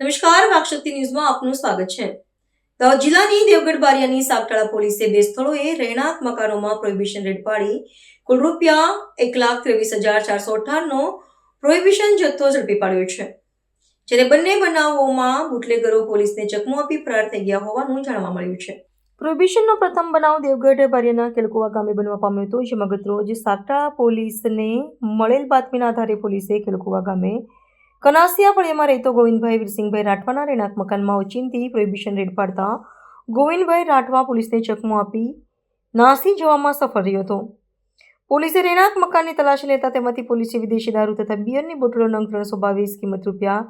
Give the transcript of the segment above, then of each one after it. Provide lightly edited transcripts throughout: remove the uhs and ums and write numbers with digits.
નમસ્કાર, વાકશક્તિ ન્યૂઝમાં આપનું સ્વાગત છે. દાહોદ જિલ્લાની દેવગઢ બારિયાની સાગટાળા પોલીસે બે સ્થળોએ રહેણાંક મકાનોમાં પ્રોહિબિશન રેડ પાડી કુલ રૂપિયા 1,23,418 નો પ્રોહિબિશન જથ્થો ઝડપી પાડ્યો છે. જ્યારે બંને બનાવોમાં બુટલેગરો પોલીસને ચકમો આપી ફરાર થઈ ગયા હોવાનું જાણવા મળ્યું છે. પ્રોહિબિશનનો પ્રથમ બનાવ દેવગઢ બારિયાના કેલકુવા ગામે બનવા પામ્યો હતો, જેમાં ગતરોજ સાગટાળા પોલીસને મળેલ બાતમીના આધારે પોલીસે કેલકુવા ગામે કનાસિયા ફળિયામાં રહેતો ગોવિંદભાઈ વીરસિંહભાઈ રાઠવાના રહેણાંક મકાનમાં ઓચિંતી પ્રોહિબિશન રેડ પાડતા ગોવિંદભાઈ રાઠવા પોલીસને ચકમો આપી નાસી જવામાં સફળ રહ્યો હતો. પોલીસે રહેણાંક મકાનની તલાશી લેતા તેમાંથી પોલીસે વિદેશી દારૂ તથા બિયરની બોટલો નંગ 322 કિંમત રૂપિયા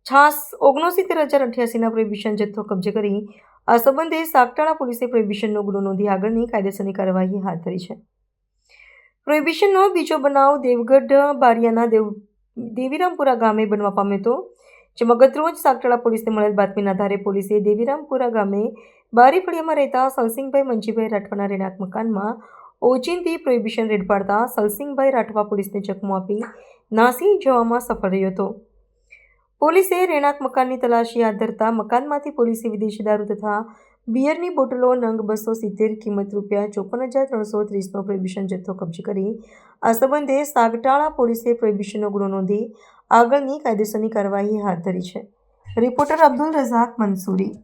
69,088ના પ્રોહિબિશન જથ્થો કબજે કરી આ સંબંધે સાગટાળા પોલીસે પ્રોહિબિશનનો ગુનો નોંધી આગળની કાયદેસરની કાર્યવાહી હાથ ધરી છે. પ્રોહિબિશનનો બીજો બનાવ દેવગઢ બારિયાના દેવીરામપુરા ગામે બનવા પામ્યો હતો, જેમાં ગતરોજ સાગટાળા પોલીસને મળેલ બાતમીના આધારે પોલીસે દેવીરામપુરા ગામે બારી ફળિયામાં રહેતા સલસિંગભાઈ મંજીભાઈ રાઠવાના રહેણાંક મકાનમાં ઓચિંતી પ્રોહિબિશન રેડ પાડતા સલસિંગભાઈ રાઠવા પોલીસને ચકમો આપી નાસી જવામાં સફળ રહ્યો હતો. પોલીસે રહેણાંક મકાનની તલાશી હાથ ધરતા મકાનમાંથી પોલીસે વિદેશી દારૂ તથા બિયરની બોટલો નંગ 270 કિંમત રૂપિયા 54,330નો પ્રોહિબિશન જથ્થો કબજે કરી આ સંબંધે સાગટાળા પોલીસે પ્રોહિબિશનનો ગુનો નોંધી આગળની કાયદેસરની કાર્યવાહી હાથ ધરી છે. રિપોર્ટર અબ્દુલ રઝાક મંસૂરી.